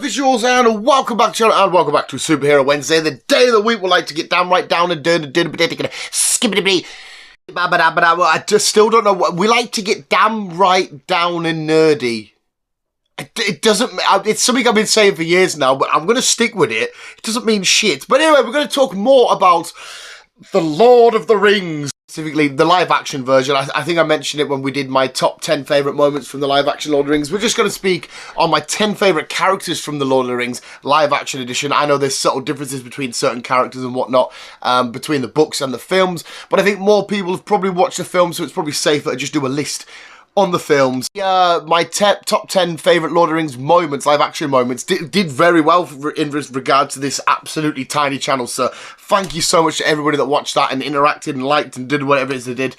Visuals and welcome back to the channel and welcome back to Superhero Wednesday, the day of the week we like to get down right down and skippity. I just still don't know what we like to get damn right down and nerdy. It doesn't, it's something I've been saying for years now, but I'm going to stick with it. It doesn't mean shit. But anyway, we're going to talk more about The Lord of the Rings. Specifically, the live-action version. I think I mentioned it when we did my top 10 favourite moments from the live-action Lord of the Rings. We're just going to speak on my 10 favourite characters from the Lord of the Rings live-action edition. I know there's subtle differences between certain characters and whatnot, between the books and the films, but I think more people have probably watched the film, so it's probably safer to just do a list on the films. My top 10 favourite Lord of the Rings moments, live-action moments, did very well in regard to this absolutely tiny channel, so thank you so much to everybody that watched that and interacted and liked and did whatever it is they did.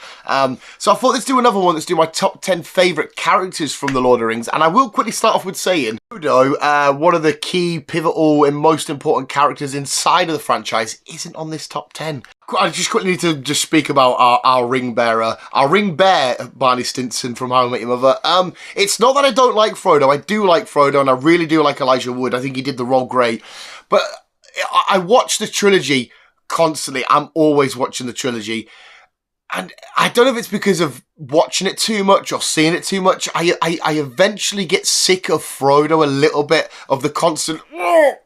So I thought let's do another one, let's do my top 10 favourite characters from the Lord of the Rings, and I will quickly start off with saying, Frodo, one of the key, pivotal and most important characters inside of the franchise, isn't on this top 10. I just quickly need to just speak about our ring bearer, Barney Stinson from How I Met Your Mother. It's not that I don't like Frodo. I do like Frodo, and I really do like Elijah Wood. I think he did the role great. But I watch the trilogy constantly. I'm always watching the trilogy. And I don't know if it's because of watching it too much or seeing it too much. I eventually get sick of Frodo a little bit, of the constant... I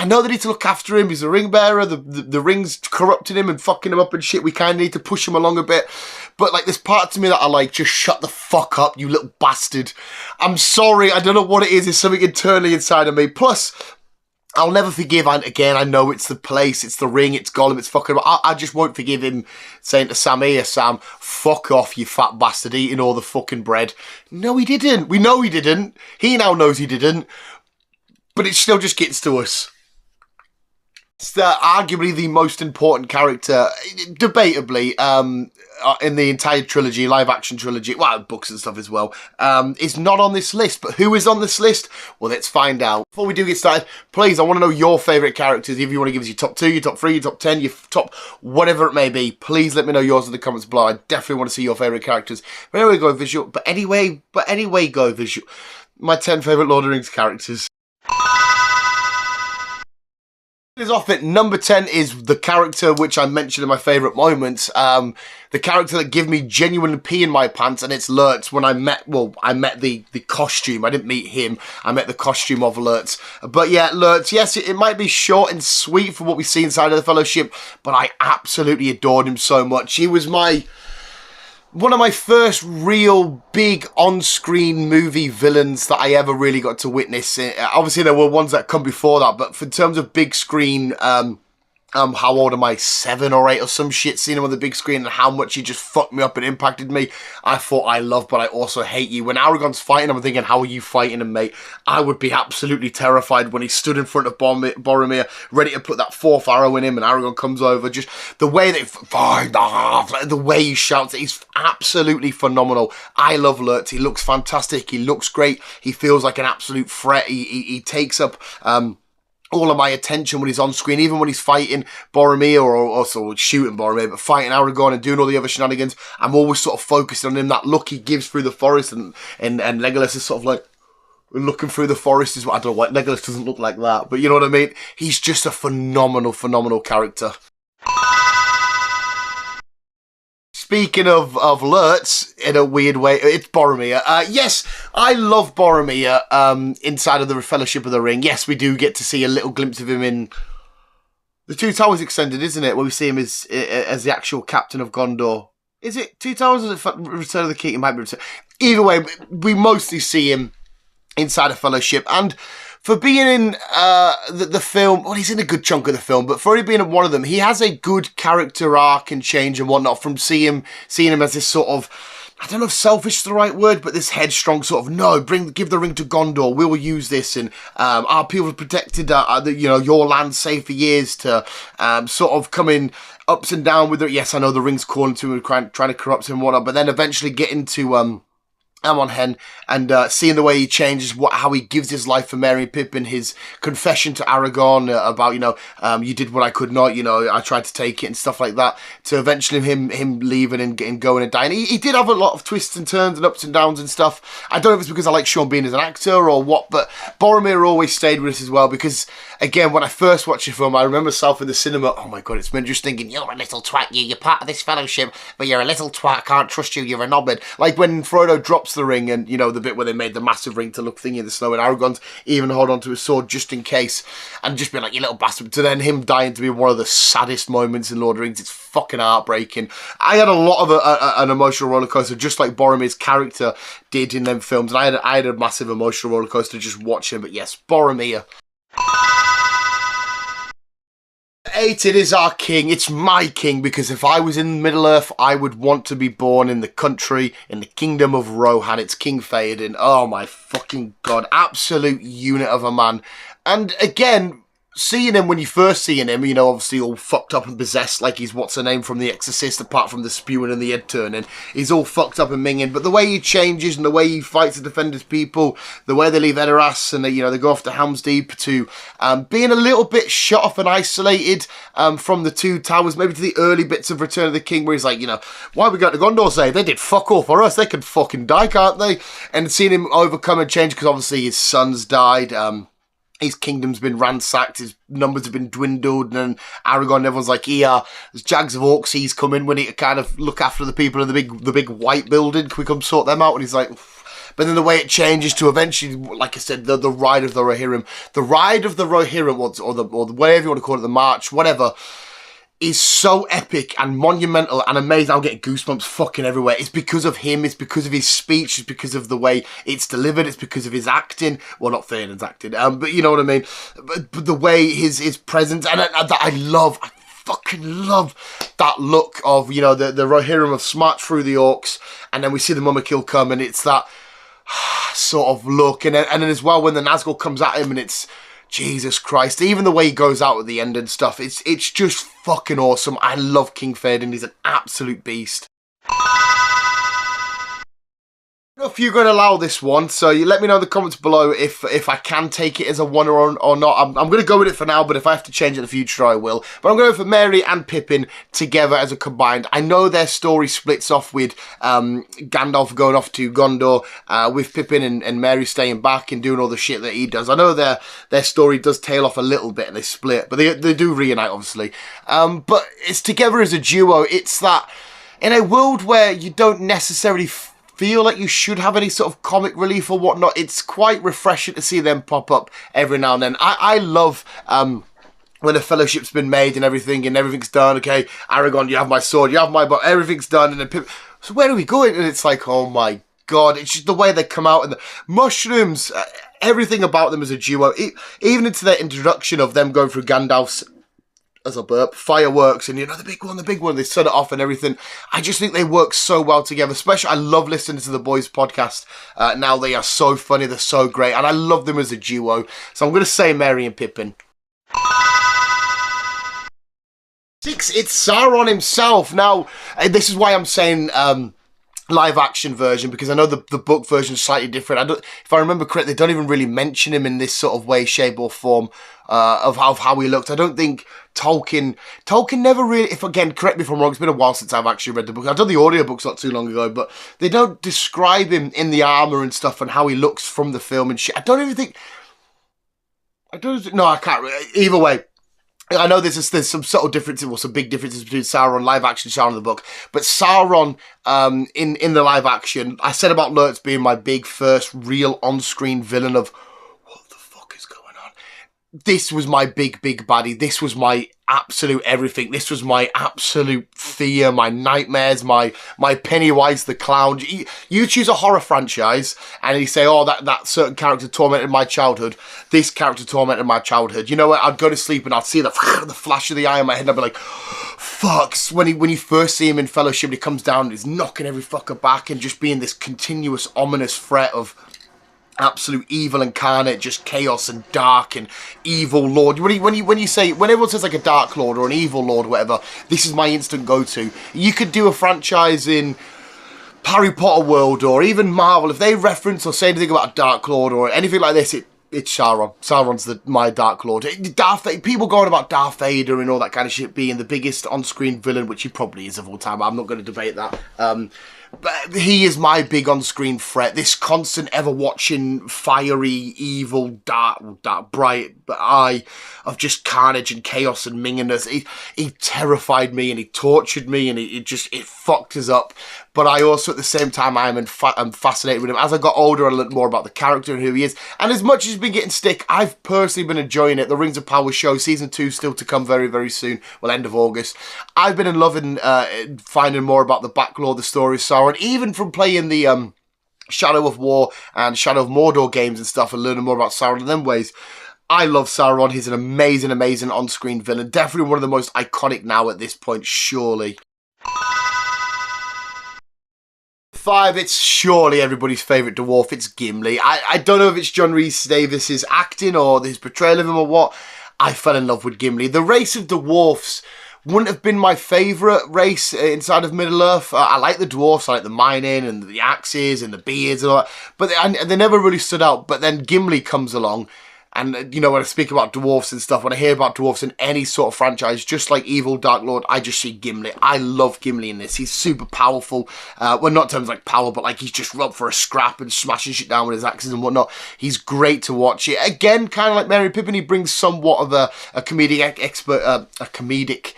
know they need to look after him. He's a ring bearer. The ring's corrupting him and fucking him up and shit. We kind of need to push him along a bit. But like, there's part to me that I like, just shut the fuck up, you little bastard. I'm sorry. I don't know what it is. There's something internally inside of me. Plus, I'll never forgive, and again, I know it's the place, it's the ring, it's Gollum, it's fucking... I just won't forgive him saying to Sam, here, Sam, fuck off, you fat bastard, eating all the fucking bread. No, he didn't. We know he didn't. He now knows he didn't. But it still just gets to us. It's arguably the most important character, debatably, in the entire trilogy, live-action trilogy, well, books and stuff as well, is not on this list. But who is on this list? Well, let's find out. Before we do get started, please, I want to know your favourite characters. If you want to give us your top 2, your top 3, your top 10, your top whatever it may be, please let me know yours in the comments below. I definitely want to see your favourite characters. But anyway, go visual. But anyway, go visual. My 10 favourite Lord of the Rings characters. Is off at number 10 is the character which I mentioned in my favourite moments, the character that gave me genuine pee in my pants, and it's Lurtz. When I met the costume. I didn't meet him, I met the costume of Lurtz. But yeah, Lurtz, yes, it might be short and sweet for what we see inside of the Fellowship, but I absolutely adored him so much. He was one of my first real big on-screen movie villains that I ever really got to witness. Obviously, there were ones that come before that, but in terms of big screen, how old am I? 7 or 8 or some shit, seeing him on the big screen and how much he just fucked me up and impacted me. I thought, I love, but I also hate you. When Aragorn's fighting him, I'm thinking, how are you fighting him, mate? I would be absolutely terrified when he stood in front of Boromir, ready to put that 4th arrow in him, and Aragorn comes over. Just the way that the way he shouts, he's absolutely phenomenal. I love Lurtz. He looks fantastic. He looks great. He feels like an absolute threat. He takes up all of my attention when he's on screen, even when he's fighting Boromir, or also shooting Boromir, but fighting Aragorn and doing all the other shenanigans. I'm always sort of focused on him, that look he gives through the forest, and Legolas is sort of like looking through the forest. I don't know why Legolas doesn't look like that, but you know what I mean? He's just a phenomenal character. Speaking of Lurtz, in a weird way, it's Boromir. Yes, I love Boromir inside of the Fellowship of the Ring. Yes, we do get to see a little glimpse of him in the Two Towers Extended, isn't it? Where we see him as the actual captain of Gondor. Is it Two Towers or is it Return of the King? It might be Return. Either way, we mostly see him inside a Fellowship. And for being in the film, well, he's in a good chunk of the film, but for only being in one of them, he has a good character arc and change and whatnot, from seeing him as this sort of, I don't know if selfish is the right word, but this headstrong sort of, no, give the ring to Gondor, we'll use this, and our people have protected, your land safe for years, to sort of coming ups and down with it. Yes, I know the ring's calling to him, trying to corrupt him and whatnot, but then eventually getting to Amon Hen, and seeing the way he changes, how he gives his life for Merry and Pippin, his confession to Aragorn about, you did what I could not, I tried to take it and stuff like that, to eventually him leaving and going and dying. He did have a lot of twists and turns and ups and downs and stuff. I don't know if it's because I like Sean Bean as an actor or what, but Boromir always stayed with us as well, because, again, when I first watched the film, I remember myself in the cinema, oh my god, it's been just thinking, you're a little twat, you're part of this fellowship, but you're a little twat, I can't trust you, you're a knobhead. Like when Frodo drops the ring and, the bit where they made the massive ring to look thingy in the snow, and Aragorn's even hold on to his sword just in case, and just be like, you little bastard, to then him dying to be one of the saddest moments in Lord of the Rings. It's fucking heartbreaking. I had a lot of an emotional roller coaster, just like Boromir's character did in them films, and I had a massive emotional roller coaster just watching. But yes, Boromir. 8, it is our king. It's my king, because if I was in Middle-earth, I would want to be born in the country, in the kingdom of Rohan. It's King Theoden. Oh my fucking god. Absolute unit of a man. And again, seeing him when you first seeing him, obviously all fucked up and possessed, like he's what's-her-name from The Exorcist, apart from the spewing and the head turning. He's all fucked up and minging, but the way he changes and the way he fights to defend his people, the way they leave Edoras and they go off to Helm's Deep, to being a little bit shut off and isolated from the Two Towers, maybe to the early bits of Return of the King, where he's like, why we got to Gondor say? They did fuck all for us, they can fucking die, can't they? And seeing him overcome and change, because obviously his son's died, his kingdom's been ransacked, his numbers have been dwindled, and Aragorn, everyone's like, there's Jags of Orcs, he's coming, we need to kind of look after the people in the big white building, can we come sort them out? And he's like, but then the way it changes to eventually, like I said, the ride of the Rohirrim, or the whatever you want to call it, the march, whatever, is so epic and monumental and amazing. I'm getting goosebumps fucking everywhere. It's because of him. It's because of his speech. It's because of the way it's delivered. It's because of his acting. Well, not Theoden's acting, but you know what I mean. But the way his presence, and I fucking love that look of, the Rohirrim have smarched through the orcs, and then we see the Mumakil come, and it's that sort of look, and then as well when the Nazgul comes at him, and it's Jesus Christ, even the way he goes out at the end and stuff, it's just fucking awesome. I love King Theoden, he's an absolute beast. I don't know if you're going to allow this one, so you let me know in the comments below if I can take it as a 1 or not. I'm going to go with it for now, but if I have to change it in the future, I will. But I'm going for Merry and Pippin together as a combined. I know their story splits off with Gandalf going off to Gondor, with Pippin and Merry staying back and doing all the shit that he does. I know their story does tail off a little bit and they split, but they do reunite, obviously. But it's together as a duo. It's that, in a world where you don't necessarily feel like you should have any sort of comic relief or whatnot, it's quite refreshing to see them pop up every now and then. I love when a fellowship's been made and everything's done. Okay, Aragorn, you have my sword, you have my bow, everything's done, and then so where are we going? And it's like, oh my god, it's just the way they come out and the mushrooms, everything about them as a duo, even into their introduction of them going through Gandalf's, as a burp, fireworks, and the big one, they set it off and everything. I just think they work so well together. Especially, I love listening to the boys podcast. Now they are so funny, they're so great, and I love them as a duo. So I'm going to say Merry and Pippin. 6, it's Sauron himself. Now, this is why I'm saying live action version, because I know the book version is slightly different. If I remember correctly, they don't even really mention him in this sort of way, shape or form of how he looked. I don't think Tolkien never really, if again, correct me if I'm wrong, it's been a while since I've actually read the book. I've done the audiobooks not too long ago, but they don't describe him in the armour and stuff and how he looks from the film and shit. I can't, either way. I know there's some subtle differences, or some big differences between Sauron live action and Sauron in the book, but Sauron in the live action, I said about Lurtz being my big first real on-screen villain of what the fuck is going on. This was my big baddie. This was my absolute everything. This was my absolute fear, my nightmares, my Pennywise the Clown. You choose a horror franchise and you say, oh, that certain character tormented my childhood. This character tormented my childhood. You know what? I'd go to sleep and I'd see the flash of the eye in my head and I'd be like, fuck. When you first see him in Fellowship and he comes down and he's knocking every fucker back and just being this continuous ominous threat of absolute evil incarnate, just chaos and dark and evil lord. When everyone says like a dark lord or an evil lord or whatever, this is my instant go-to. You could do a franchise in Harry Potter world or even Marvel, if they reference or say anything about a Dark Lord or anything like this, it's Sauron. Sauron's my Dark Lord. People going about Darth Vader and all that kind of shit being the biggest on-screen villain, which he probably is of all time. I'm not going to debate that. But he is my big on-screen threat. This constant, ever-watching, fiery, evil, dark, bright eye of just carnage and chaos and minginess. He terrified me and he tortured me and it fucked us up. But I also, at the same time, I'm fascinated with him. As I got older, I learned more about the character and who he is. And as much as he's been getting stick, I've personally been enjoying it. The Rings of Power show, season 2, still to come very, very soon. Well, end of August. I've been in love and finding more about the Backlore, the story of Sauron, even from playing the Shadow of War and Shadow of Mordor games and stuff and learning more about Sauron in them ways. I love Sauron. He's an amazing, amazing on-screen villain. Definitely one of the most iconic now at this point, surely. 5, it's surely everybody's favourite dwarf. It's Gimli. I don't know if it's John Rhys-Davies' acting or his portrayal of him or what. I fell in love with Gimli. The race of dwarfs wouldn't have been my favourite race inside of Middle-earth. I like the dwarfs, I like the mining and the axes and the beards and all that. But they never really stood out. But then Gimli comes along. And, you know, when I speak about dwarfs and stuff, when I hear about dwarfs in any sort of franchise, just like Evil Dark Lord, I just see Gimli. I love Gimli in this. He's super powerful. Well, not in terms of like power, but like he's just up for a scrap and smashing shit down with his axes and whatnot. He's great to watch. It again, kind of like Merry Pippin, he brings somewhat of a comedic expert, a comedic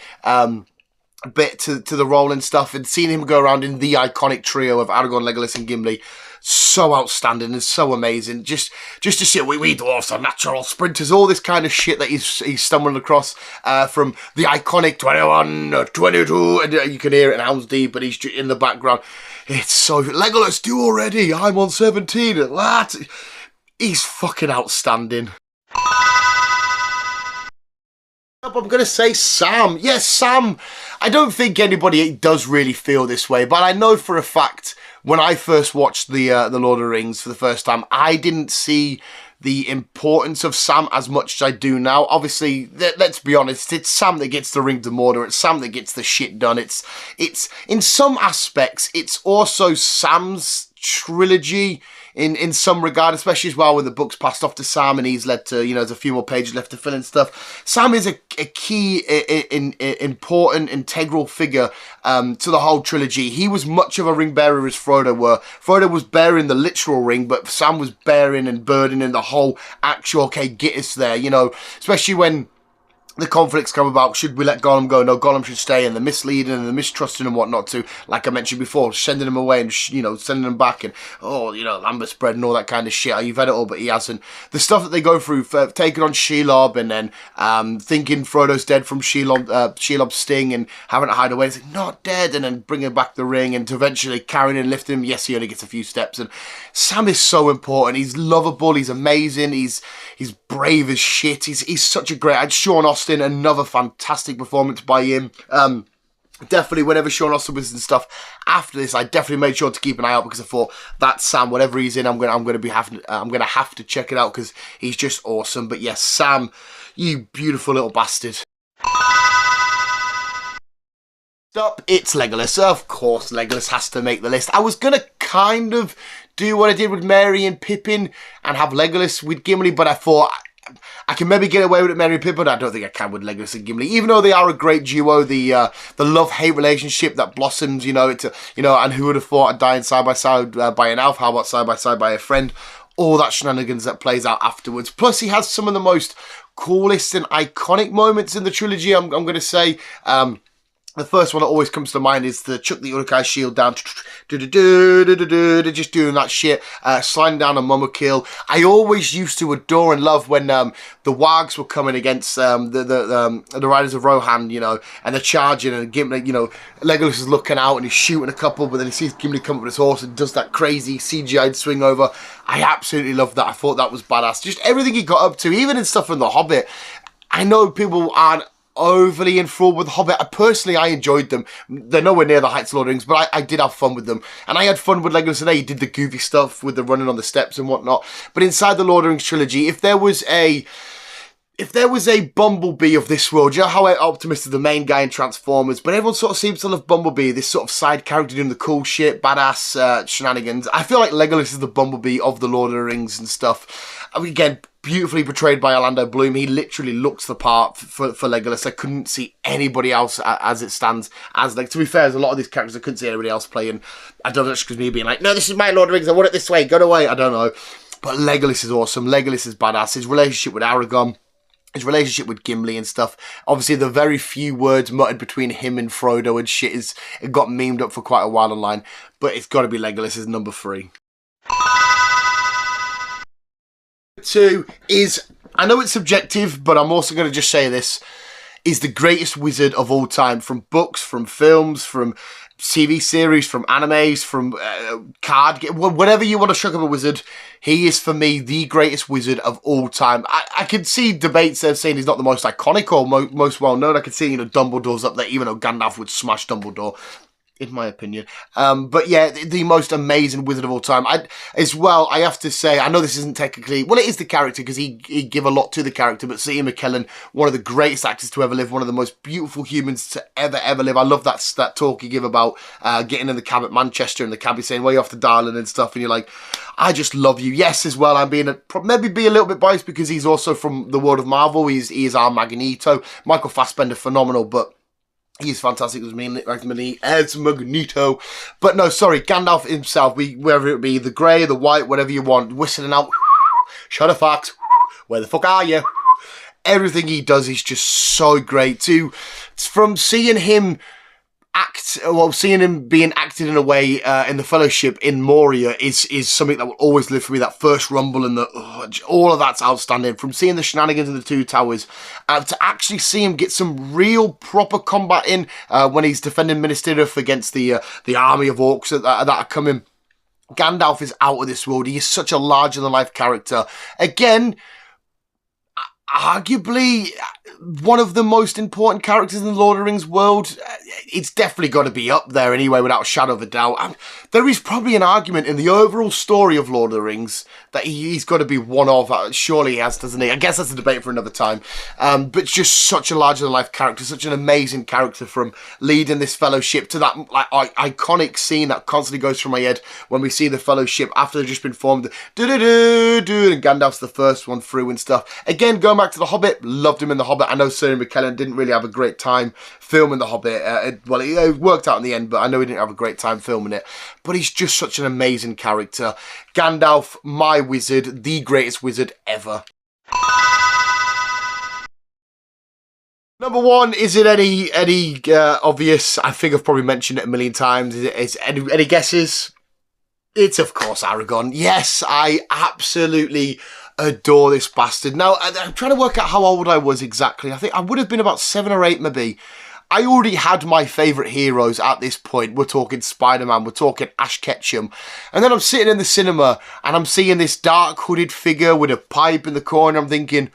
bit to the role and stuff. And seeing him go around in the iconic trio of Aragorn, Legolas and Gimli, so outstanding and so amazing. Just to see we dwarfs are natural sprinters, all this kind of shit that he's stumbling across from the iconic 21 or 22, and you can hear it in Hound's Deep, but he's in the background. It's so Legolas, do already. I'm on 17. What? He's fucking outstanding. I'm going to say Sam. Yes, Sam. I don't think anybody does really feel this way, but I know for a fact when I first watched the Lord of the Rings for the first time, I didn't see the importance of Sam as much as I do now. Obviously, let's be honest, it's Sam that gets the Rings of Mordor. It's Sam that gets the shit done. It's in some aspects, it's also Sam's trilogy in some regard, especially as well when the book's passed off to Sam and he's led to, you know, there's a few more pages left to fill and stuff. Sam is a key, important, integral figure to the whole trilogy. He was much of a ring bearer as Frodo were. Frodo was bearing the literal ring, but Sam was bearing and burdening the whole actual, okay, get us there, you know, especially when the conflicts come about. Should we let Gollum go? No, Gollum should stay, and the misleading and the mistrusting and whatnot too. Like I mentioned before, sending him away and, you know, sending him back and, oh, you know, Lambert's bread and all that kind of shit. You've had it all, but he hasn't. The stuff that they go through, for taking on Shelob and then thinking Frodo's dead from Shelob's sting and having to hide away. It's like, not dead, and then bringing back the ring and to eventually carrying and lifting him. Yes, he only gets a few steps. And Sam is so important. He's lovable. He's amazing. He's brave as shit. He's such a great. Sean Austin, another fantastic performance by him. Definitely, whenever Sean Austin was and stuff after this, I definitely made sure to keep an eye out because I thought that Sam, whatever he's in, I'm gonna have to check it out because he's just awesome. But yes, Sam, you beautiful little bastard. Up, it's Legolas. Of course, Legolas has to make the list. I was gonna kind of do what I did with Merry and Pippin and have Legolas with Gimli, but I thought I can maybe get away with it, Merry and Pippin. I don't think I can with Legolas and Gimli, even though they are a great duo. The love-hate relationship that blossoms, you know, and who would have thought of dying side by side by an elf? How about side by side by a friend? All that shenanigans that plays out afterwards. Plus, he has some of the most coolest and iconic moments in the trilogy. I'm going to say. The first one that always comes to mind is the chuck the Uruk-hai shield down, just doing that shit, sliding down a Momokill. I always used to adore and love when the wargs were coming against the Riders of Rohan, you know, and they're charging, and Gimli, you know, Legolas is looking out and he's shooting a couple, but then he sees Gimli come up with his horse and does that crazy CGI'd swing over. I absolutely loved that. I thought that was badass. Just everything he got up to, even in stuff from The Hobbit. I know people aren't overly enthralled with Hobbit. I enjoyed them. They're nowhere near the heights of Lord of the Rings, but I did have fun with them. And I had fun with Legolas today. He did the goofy stuff with the running on the steps and whatnot. But inside the Lord of the Rings trilogy, if there was a if there was a Bumblebee of this world, you know how Optimus is the main guy in Transformers, but everyone sort of seems to love Bumblebee, this sort of side character doing the cool shit, badass shenanigans. I feel like Legolas is the Bumblebee of the Lord of the Rings and stuff. I mean, again, beautifully portrayed by Orlando Bloom. He literally looks the part for Legolas. I couldn't see anybody else as it stands. As like, to be fair, there's a lot of these characters I couldn't see anybody else playing. I don't know if it's because me being like, no, this is my Lord of the Rings, I want it this way, go away. I don't know. But Legolas is awesome. Legolas is badass. His relationship with Aragorn, his relationship with Gimli and stuff. Obviously, the very few words muttered between him and Frodo and shit it got memed up for quite a while online. But it's got to be Legolas as number 3. 2 is, I know it's subjective, but I'm also going to just say this, is the greatest wizard of all time. From books, from films, from TV series, from animes, from card game, whatever you want to chuck up a wizard, he is for me the greatest wizard of all time. I can see debates there saying he's not the most iconic or most well known. I can see, Dumbledore's up there, even though Gandalf would smash Dumbledore, in my opinion. But yeah, the most amazing wizard of all time. I have to say, I know this isn't technically, well, it is the character because he give a lot to the character, but Ian McKellen, one of the greatest actors to ever live, one of the most beautiful humans to ever live. I love that talk he give about getting in the cab at Manchester and the cabbie saying, well, you're off to Darling and stuff, and you're like, I just love you. Yes, as well, I'm maybe be a little bit biased because he's also from the world of Marvel. He is our Magneto. Michael Fassbender, phenomenal, but he's fantastic as Magneto. But no, sorry, Gandalf himself, whether it be the grey, the white, whatever you want, whistling out, shut a fox, where the fuck are you? Everything he does is just so great. From seeing him seeing him being acted in a way in the Fellowship in Moria is something that will always live for me. That first rumble and all of that's outstanding. From seeing the shenanigans in the Two Towers to actually see him get some real proper combat in when he's defending Minas Tirith against the army of orcs that are coming. Gandalf is out of this world. He is such a larger-than-life character. Again, arguably one of the most important characters in the Lord of the Rings world. It's definitely got to be up there anyway, without a shadow of a doubt. There is probably an argument in the overall story of Lord of the Rings that he's got to be one of. Surely he has, doesn't he? I guess that's a debate for another time. But just such a larger-than-life character, such an amazing character, from leading this Fellowship to that iconic scene that constantly goes through my head when we see the Fellowship after they've just been formed. And Gandalf's the first one through and stuff. Again, going back to The Hobbit, loved him in The Hobbit. I know Ian McKellen didn't really have a great time filming The Hobbit. It worked out in the end, but I know he didn't have a great time filming it. But he's just such an amazing character. Gandalf, my wizard, the greatest wizard ever. Number 1, is it any obvious? I think I've probably mentioned it a million times. Is any guesses? It's, of course, Aragorn. Yes, I absolutely adore this bastard. Now, I'm trying to work out how old I was exactly. I think I would have been about 7 or 8, maybe. I already had my favourite heroes at this point. We're talking Spider-Man, we're talking Ash Ketchum. And then I'm sitting in the cinema and I'm seeing this dark hooded figure with a pipe in the corner. I'm thinking,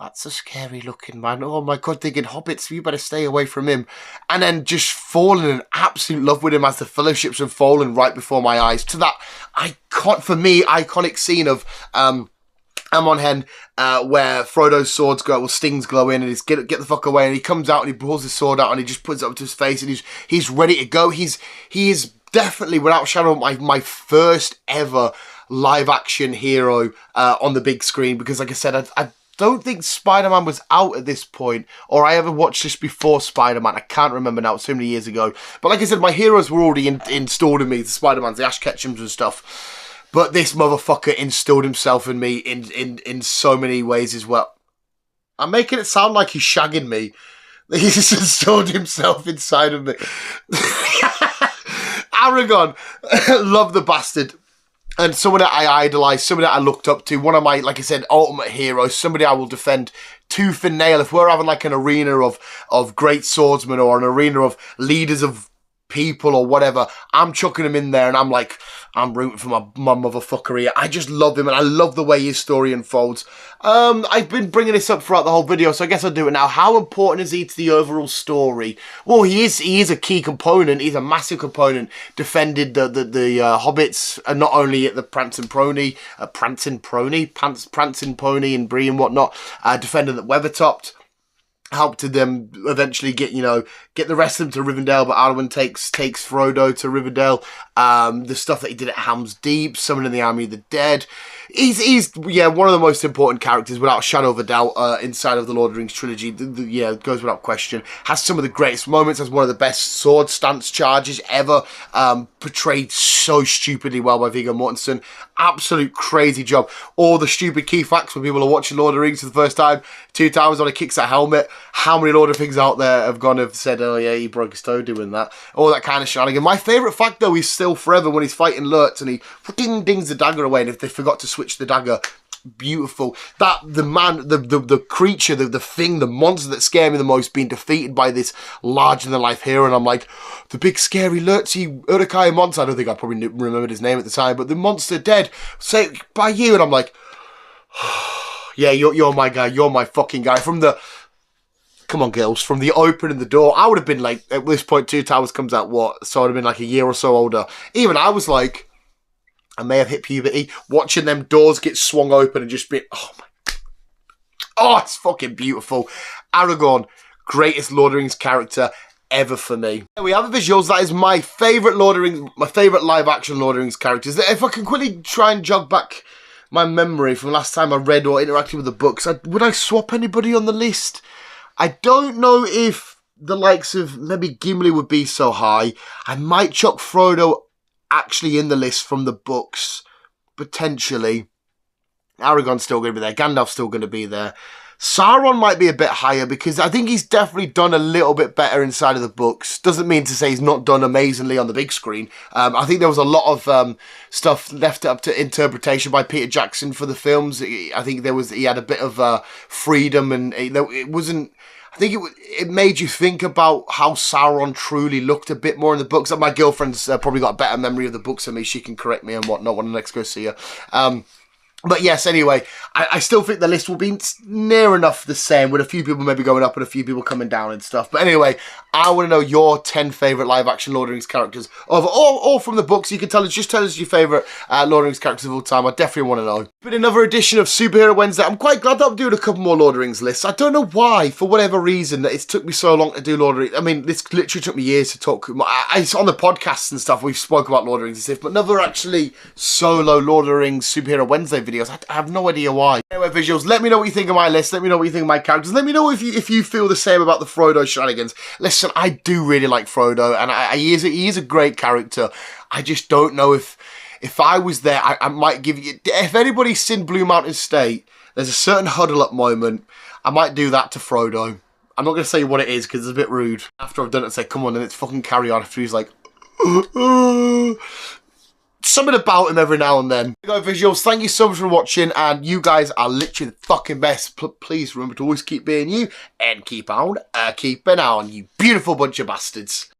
that's a scary looking man. Oh my God, thinking, hobbits, you better stay away from him. And then just falling in absolute love with him as the Fellowships have fallen right before my eyes. To that, iconic scene of Amon Hen, where Frodo's stings glow in, and he's get the fuck away, and he comes out and he pulls his sword out and he just puts it up to his face, and he's ready to go. He is definitely, without a shadow, my first ever live action hero on the big screen, because like I said, I don't think Spider-Man was out at this point, or I ever watched this before Spider-Man. I can't remember now, it's so many years ago. But like I said, my heroes were already installed in me, the Spider-Mans, the Ash Ketchums and stuff. But this motherfucker instilled himself in me in so many ways as well. I'm making it sound like he's shagging me. He's just installed himself inside of me. Aragorn, love the bastard. And someone that I idolise, someone that I looked up to, one of my, like I said, ultimate heroes, somebody I will defend tooth and nail. If we're having like an arena of great swordsmen or an arena of leaders of people or whatever, I'm chucking him in there and I'm like, I'm rooting for my motherfucker here. I just love him and I love the way his story unfolds. I've been bringing this up throughout the whole video, so I guess I'll do it now. How important is he to the overall story? Well, he is a key component. He's a massive component. Defended the hobbits, and not only at the Prancing Pony and Bree and whatnot, defended the Weathertopped. Helped them eventually get the rest of them to Rivendell, but Arwen takes Frodo to Rivendell. The stuff that he did at Helm's Deep, summoning the army of the dead. He's one of the most important characters without a shadow of a doubt inside of the Lord of the Rings trilogy. It goes without question. Has some of the greatest moments. Has one of the best sword stance charges ever. Portrayed so stupidly well by Viggo Mortensen. Absolute crazy job. All the stupid key facts when people are watching Lord of the Rings for the first time. 2 times when he kicks that helmet. How many Lord of Things out there have said, oh yeah, he broke his toe doing that. All that kind of shenanigan. My favourite fact though is still forever when he's fighting Lurtz and he dings the dagger away, and if they forgot to switch the dagger, beautiful. That the creature, the thing, the monster that scared me the most being defeated by this larger than life hero, and I'm like, the big scary Lurtzy Uruk-hai monster. I don't think I probably remembered his name at the time, but the monster dead, say by you, and I'm like, yeah, you're my guy, you're my fucking guy. From the come on, girls, from the opening the door, I would have been like, at this point, Two Towers comes out, what? So I'd have been like a year or so older. Even I was like, I may have hit puberty, watching them doors get swung open and just be, oh, it's fucking beautiful. Aragorn, greatest Lord of the Rings character ever for me. We have the visuals. That is my favourite Lord of the Rings, my favourite live action Lord of the Rings characters. If I can quickly try and jog back my memory from last time I read or interacted with the books, would I swap anybody on the list? I don't know if the likes of maybe Gimli would be so high. I might chuck Frodo actually in the list from the books, potentially. Aragorn's still going to be there. Gandalf's still going to be there. Sauron might be a bit higher because I think he's definitely done a little bit better inside of the books. Doesn't mean to say he's not done amazingly on the big screen. I think there was a lot of stuff left up to interpretation by Peter Jackson for the films. I think he had a bit of freedom, and it wasn't. I think it made you think about how Sauron truly looked a bit more in the books. My girlfriend's probably got a better memory of the books than me. She can correct me and whatnot when I next go see her. But yes, anyway, I still think the list will be near enough the same, with a few people maybe going up and a few people coming down and stuff. But anyway, I want to know your 10 favourite live-action Lord of the Rings characters, or from the books. You can tell us your favourite Lord of the Rings characters of all time. I definitely want to know. Been another edition of Superhero Wednesday. I'm quite glad that I'm doing a couple more Lord of the Rings lists. I don't know why, for whatever reason, that it's took me so long to do Lord of the Rings. I mean, this literally took me years to talk. It's on the podcasts and stuff, we've spoke about Lord of the Rings and stuff, but never actually solo Lord of the Rings Superhero Wednesday videos. I have no idea why. Anyway, visuals, let me know what you think of my list. Let me know what you think of my characters. Let me know if you feel the same about the Frodo shenanigans. Listen, I do really like Frodo, and he is a great character. I just don't know if I was there, I might give you... If anybody's seen Blue Mountain State, there's a certain huddle up moment. I might do that to Frodo. I'm not going to say what it is because it's a bit rude. After I've done it, say, come on, then it's fucking carry on. After he's like... something about him every now and then. There you go, visuals. Thank you so much for watching, and you guys are literally the fucking best. Please remember to always keep being you, and keep on keeping on, you beautiful bunch of bastards.